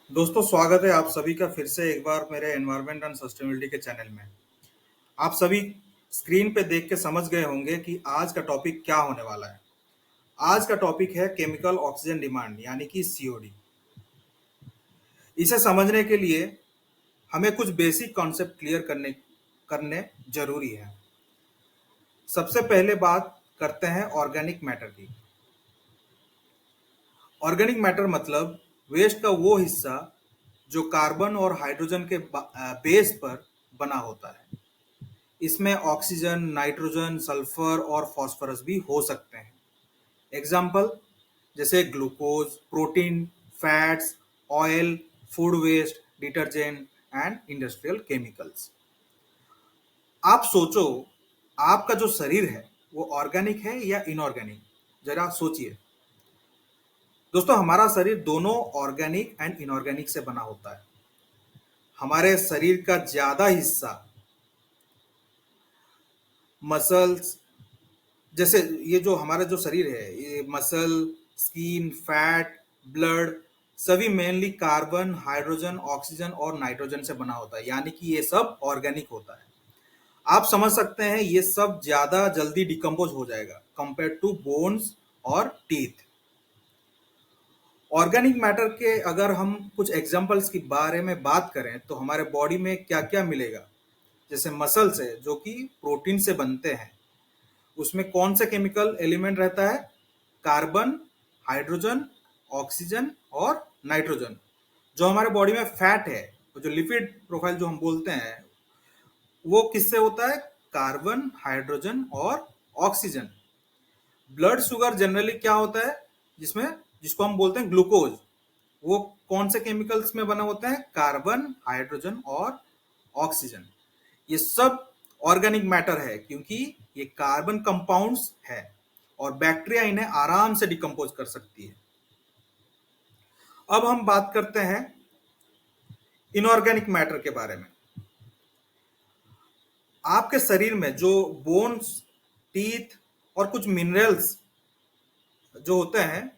दोस्तों, स्वागत है आप सभी का फिर से एक बार मेरे एनवायरनमेंट एंड सस्टेनेबिलिटी के चैनल में। आप सभी स्क्रीन पे देख के समझ गए होंगे कि आज का टॉपिक क्या होने वाला है। आज का टॉपिक है केमिकल ऑक्सीजन डिमांड यानी कि सीओडी। इसे समझने के लिए हमें कुछ बेसिक कॉन्सेप्ट क्लियर करने करने जरूरी है। सबसे पहले बात करते हैं ऑर्गेनिक मैटर की। ऑर्गेनिक मैटर मतलब वेस्ट का वो हिस्सा जो कार्बन और हाइड्रोजन के बेस पर बना होता है। इसमें ऑक्सीजन, नाइट्रोजन, सल्फर और फास्फोरस भी हो सकते हैं। एग्जाम्पल जैसे glucose, protein, fats, oil, food waste, detergent and industrial chemicals. आप सोचो, आपका जो शरीर है वो ऑर्गेनिक है या इनऑर्गेनिक? जरा सोचिए। दोस्तों, हमारा शरीर दोनों ऑर्गेनिक एंड इनऑर्गेनिक से बना होता है। हमारे शरीर का ज्यादा हिस्सा मसल्स, जैसे ये जो हमारा जो शरीर है, ये मसल, स्किन, फैट, ब्लड सभी मेनली कार्बन, हाइड्रोजन, ऑक्सीजन और नाइट्रोजन से बना होता है, यानी कि ये सब ऑर्गेनिक होता है। आप समझ सकते हैं ये सब ज्यादा जल्दी डिकम्पोज हो जाएगा कंपेयर टू बोन्स और टीथ। ऑर्गेनिक मैटर के अगर हम कुछ एग्जांपल्स के बारे में बात करें तो हमारे बॉडी में क्या क्या मिलेगा। जैसे मसल्स है जो कि प्रोटीन से बनते हैं, उसमें कौन सा केमिकल एलिमेंट रहता है? कार्बन, हाइड्रोजन, ऑक्सीजन और नाइट्रोजन। जो हमारे बॉडी में फैट है, जो लिपिड प्रोफाइल जो हम बोलते हैं, वो किससे होता है? कार्बन, हाइड्रोजन और ऑक्सीजन। ब्लड शुगर जनरली क्या होता है, जिसमें जिसको हम बोलते हैं ग्लूकोज, वो कौन से केमिकल्स में बना होता है? कार्बन, हाइड्रोजन और ऑक्सीजन। ये सब ऑर्गेनिक मैटर है क्योंकि ये कार्बन कंपाउंड्स है और बैक्टीरिया इन्हें आराम से डिकम्पोज कर सकती है। अब हम बात करते हैं इनऑर्गेनिक मैटर के बारे में। आपके शरीर में जो बोन्स, टीथ और कुछ मिनरल्स जो होते हैं,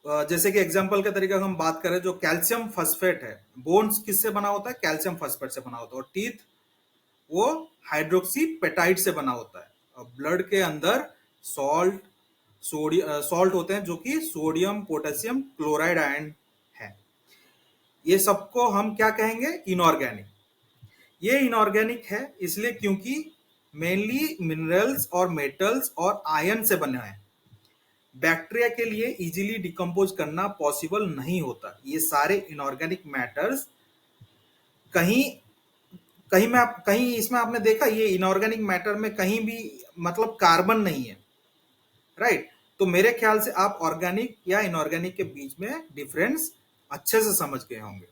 जैसे कि एग्जांपल के तरीके हम बात करें, जो कैल्शियम फॉस्फेट है, बोन्स किससे बना होता है? कैल्शियम फॉस्फेट से बना होता है। और टीथ वो हाइड्रोक्सी पेटाइड से बना होता है। और ब्लड के अंदर सॉल्ट, सॉल्ट होते हैं जो कि सोडियम, पोटेशियम, क्लोराइड आयन है। ये सबको हम क्या कहेंगे? इनऑर्गेनिक। ये इनऑर्गेनिक है इसलिए क्योंकि मेनली मिनरल्स और मेटल्स और आयन से बने हैं। बैक्टीरिया के लिए इजीली डिकम्पोज करना पॉसिबल नहीं होता। ये सारे इनऑर्गेनिक मैटर्स कहीं कहीं इसमें आपने देखा, ये इनऑर्गेनिक मैटर में कहीं भी मतलब कार्बन नहीं है, राइट? तो मेरे ख्याल से आप ऑर्गेनिक या इनऑर्गेनिक के बीच में डिफरेंस अच्छे से समझ गए होंगे।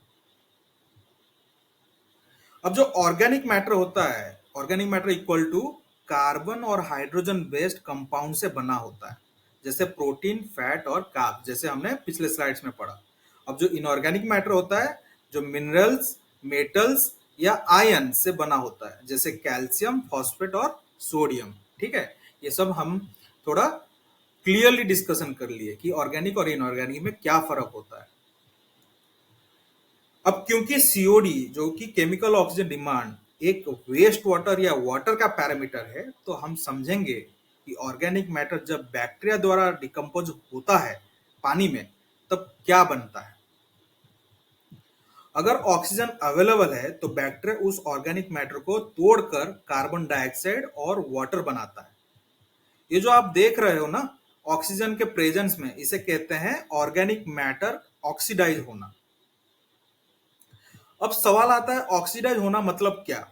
अब जो ऑर्गेनिक मैटर होता है, organic matter equal to carbon और हाइड्रोजन बेस्ड कंपाउंड से बना होता है, जैसे प्रोटीन, फैट और कार्ब, जैसे हमने पिछले स्लाइड्स में पढ़ा। अब जो इनऑर्गेनिक मैटर होता है, जो मिनरल्स, मेटल्स या आयन से बना होता है, जैसे कैल्शियम, फॉस्फेट और सोडियम। ठीक है, ये सब हम थोड़ा क्लियरली डिस्कशन कर लिए कि ऑर्गेनिक और इनऑर्गेनिक में क्या फर्क होता है। अब क्योंकि सीओडी जो कि केमिकल ऑक्सीजन डिमांड एक वेस्ट वाटर या वाटर का पैरामीटर है, तो हम समझेंगे कि ऑर्गेनिक मैटर जब बैक्टीरिया द्वारा डिकम्पोज होता है पानी में, तब क्या बनता है। अगर ऑक्सीजन अवेलेबल है तो बैक्टीरिया उस ऑर्गेनिक मैटर को तोड़कर कार्बन डाइऑक्साइड और वाटर बनाता है। ये जो आप देख रहे हो ना, ऑक्सीजन के प्रेजेंस में, इसे कहते हैं ऑर्गेनिक मैटर ऑक्सीडाइज होना। अब सवाल आता है, ऑक्सीडाइज होना मतलब क्या?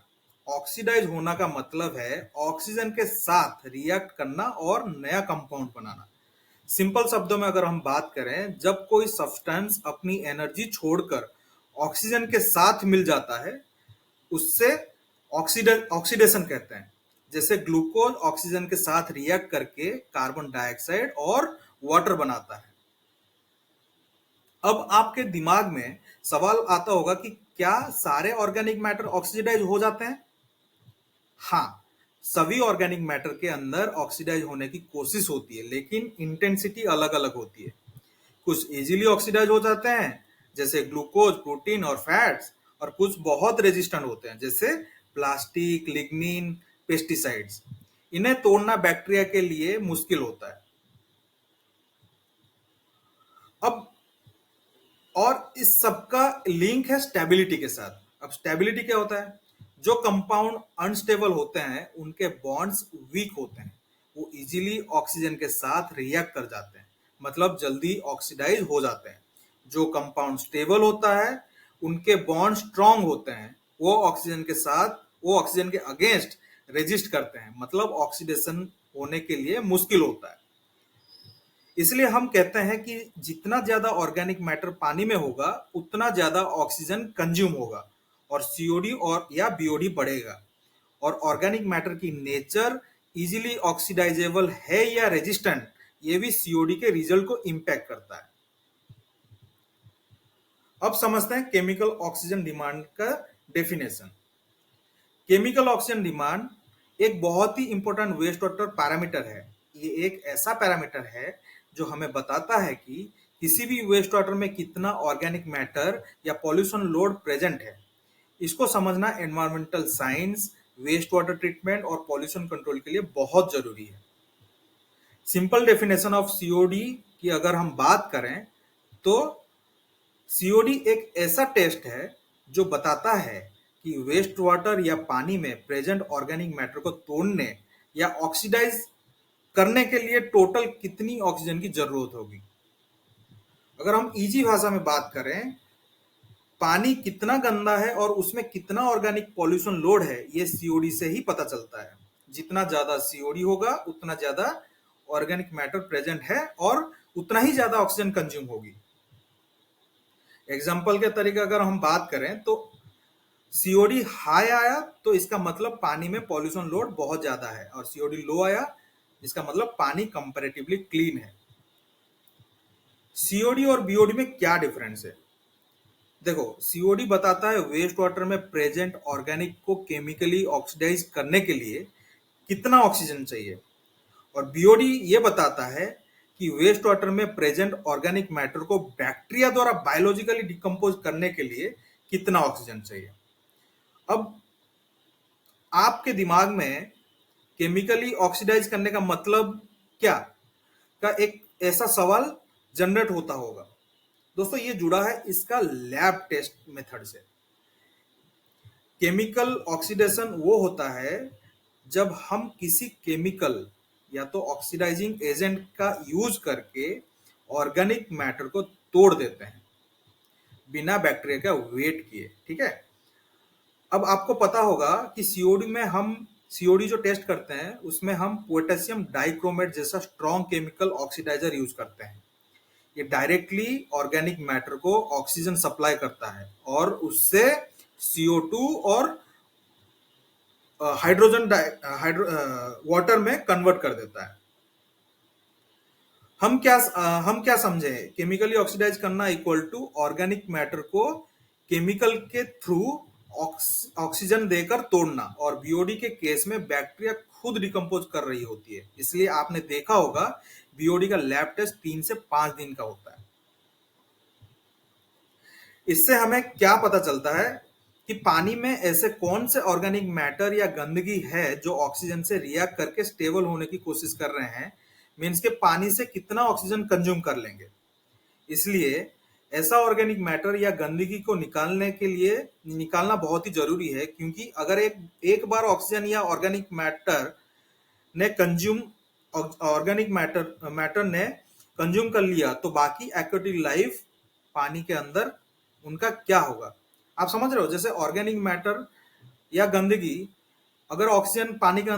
ऑक्सीडाइज होना का मतलब है ऑक्सीजन के साथ रिएक्ट करना और नया कंपाउंड बनाना। सिंपल शब्दों में अगर हम बात करें, जब कोई सब्सटेंस अपनी एनर्जी छोड़कर ऑक्सीजन के साथ मिल जाता है, उससे ऑक्सीडेशन कहते हैं। जैसे ग्लूकोज ऑक्सीजन के साथ रिएक्ट करके कार्बन डाइऑक्साइड और वाटर बनाता है। अब आपके दिमाग में सवाल आता होगा कि क्या सारे ऑर्गेनिक मैटर ऑक्सीडाइज हो जाते हैं? हाँ, सभी ऑर्गेनिक मैटर के अंदर ऑक्सीडाइज होने की कोशिश होती है, लेकिन इंटेंसिटी अलग अलग होती है। कुछ इजीली ऑक्सीडाइज हो जाते हैं, जैसे ग्लूकोज, प्रोटीन और फैट्स, और कुछ बहुत रेजिस्टेंट होते हैं जैसे प्लास्टिक, लिग्निन, पेस्टिसाइड्स। इन्हें तोड़ना बैक्टीरिया के लिए मुश्किल होता है। अब और इस सबका लिंक है स्टेबिलिटी के साथ। अब स्टेबिलिटी क्या होता है? जो कंपाउंड अनस्टेबल होते हैं उनके बॉन्ड्स वीक होते हैं, वो इजीली ऑक्सीजन के साथ रिएक्ट कर जाते हैं, मतलब जल्दी ऑक्सीडाइज हो जाते हैं। जो कंपाउंड स्टेबल होता है उनके बॉन्ड स्ट्रांग होते हैं, वो ऑक्सीजन के अगेंस्ट रेजिस्ट करते हैं, मतलब ऑक्सीडेशन होने के लिए मुश्किल होता है। इसलिए हम कहते हैं कि जितना ज्यादा ऑर्गेनिक मैटर पानी में होगा उतना ज्यादा ऑक्सीजन कंज्यूम होगा और सीओडी और या बीओडी बढ़ेगा। और ऑर्गेनिक मैटर की नेचर इजीली ऑक्सीडाइजेबल है या रेजिस्टेंट, ये भी सीओडी के रिजल्ट को इंपैक्ट करता है। अब समझते हैं केमिकल ऑक्सीजन डिमांड का डेफिनेशन। केमिकल ऑक्सीजन डिमांड एक बहुत ही इंपॉर्टेंट वेस्ट वाटर पैरामीटर है। ये एक ऐसा पैरामीटर है जो हमें बताता है कि किसी भी वेस्ट वाटर में कितना ऑर्गेनिक मैटर या पॉल्यूशन लोड प्रेजेंट है। इसको समझना environmental science, waste water treatment और पॉल्यूशन कंट्रोल के लिए बहुत जरूरी है। सिंपल डेफिनेशन ऑफ सीओडी की अगर हम बात करें तो सीओडी एक ऐसा टेस्ट है जो बताता है कि वेस्ट वाटर या पानी में प्रेजेंट ऑर्गेनिक मैटर को तोड़ने या ऑक्सीडाइज करने के लिए टोटल कितनी ऑक्सीजन की जरूरत होगी। अगर हम इजी भाषा में बात करें, पानी कितना गंदा है और उसमें कितना ऑर्गेनिक पॉल्यूशन लोड है, ये सीओडी से ही पता चलता है। जितना ज्यादा सीओडी होगा उतना ज्यादा ऑर्गेनिक मैटर प्रेजेंट है और उतना ही ज्यादा ऑक्सीजन कंज्यूम होगी। एग्जाम्पल के तरीके अगर हम बात करें तो सीओडी हाई आया तो इसका मतलब पानी में पॉल्यूशन लोड बहुत ज्यादा है, और सीओडी लो आया इसका मतलब पानी कंपैरेटिवली क्लीन है। सीओडी और बीओडी में क्या डिफरेंस है? देखो, सीओडी बताता है वेस्ट वाटर में प्रेजेंट ऑर्गेनिक को केमिकली ऑक्सीडाइज करने के लिए कितना ऑक्सीजन चाहिए, और बीओडी ये बताता है कि वेस्ट वाटर में प्रेजेंट ऑर्गेनिक मैटर को बैक्टीरिया द्वारा बायोलॉजिकली डिकम्पोज करने के लिए कितना ऑक्सीजन चाहिए। अब आपके दिमाग में केमिकली ऑक्सीडाइज करने का मतलब क्या का एक ऐसा सवाल जनरेट होता होगा। दोस्तों, ये जुड़ा है इसका लैब टेस्ट मेथड से। केमिकल ऑक्सीडेशन वो होता है जब हम किसी केमिकल या तो ऑक्सीडाइजिंग एजेंट का यूज करके ऑर्गेनिक मैटर को तोड़ देते हैं बिना बैक्टीरिया का वेट किए। ठीक है, अब आपको पता होगा कि सीओडी जो टेस्ट करते हैं उसमें हम पोटेशियम डाइक्रोमेट जैसा स्ट्रॉन्ग केमिकल ऑक्सीडाइजर यूज करते हैं। ये डायरेक्टली ऑर्गेनिक मैटर को ऑक्सीजन सप्लाई करता है और उससे CO2 और हाइड्रोजन वाटर में कन्वर्ट कर देता है। हम क्या समझे? केमिकली ऑक्सीडाइज करना इक्वल टू ऑर्गेनिक मैटर को केमिकल के थ्रू ऑक्सीजन देकर तोड़ना, और बीओडी के केस में बैक्टीरिया खुद डिकम्पोज कर रही होती है। इसलिए आपने देखा होगा बीओडी का लैब टेस्ट 3 से 5 दिन का होता है। इससे हमें क्या पता चलता है कि पानी में ऐसे कौन से ऑर्गेनिक मैटर या गंदगी है जो ऑक्सीजन से रिएक्ट करके स्टेबल होने की कोशिश कर रहे हैं, मीन्स के पानी से कितना ऑक्सीजन कंज्यूम कर लेंगे। इसलिए ऐसा ऑर्गेनिक मैटर या गंदगी को निकालना बहुत ही जरूरी है, क्योंकि अगर एक बार ऑक्सीजन या ऑर्गेनिक मैटर ने कंज्यूम कर लिया तो बाकी एक्वेटिक लाइफ पानी के अंदर उनका क्या होगा। आप समझ रहे हो? जैसे ऑर्गेनिक मैटर या गंदगी अगर ऑक्सीजन पानी के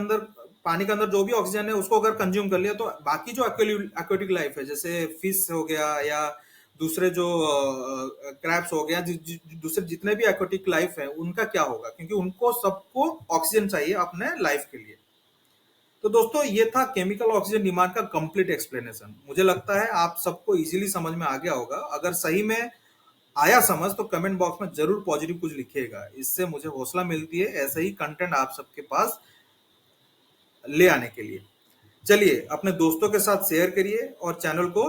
अंदर जो भी ऑक्सीजन है उसको अगर कंज्यूम कर लिया तो बाकी जो एक्वेटिक लाइफ है, जैसे फिश हो गया या दूसरे जो क्रैब्स हो गया, दूसरे जितने भी एक्वेटिक लाइफ है उनका क्या होगा, क्योंकि उनको सबको ऑक्सीजन चाहिए अपने लाइफ के लिए। तो दोस्तों, ये था केमिकल ऑक्सीजन डिमांड का कंप्लीट एक्सप्लेनेशन। मुझे लगता है आप सबको इजीली समझ में आ गया होगा। अगर सही में आया समझ तो कमेंट बॉक्स में जरूर पॉजिटिव कुछ लिखिएगा, इससे मुझे हौसला मिलती है ऐसे ही कंटेंट आप सबके पास ले आने के लिए। चलिए, अपने दोस्तों के साथ शेयर करिए और चैनल को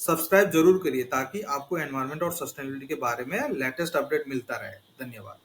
सब्सक्राइब जरूर करिए ताकि आपको एनवायरनमेंट और सस्टेनेबिलिटी के बारे में लेटेस्ट अपडेट मिलता रहे। धन्यवाद।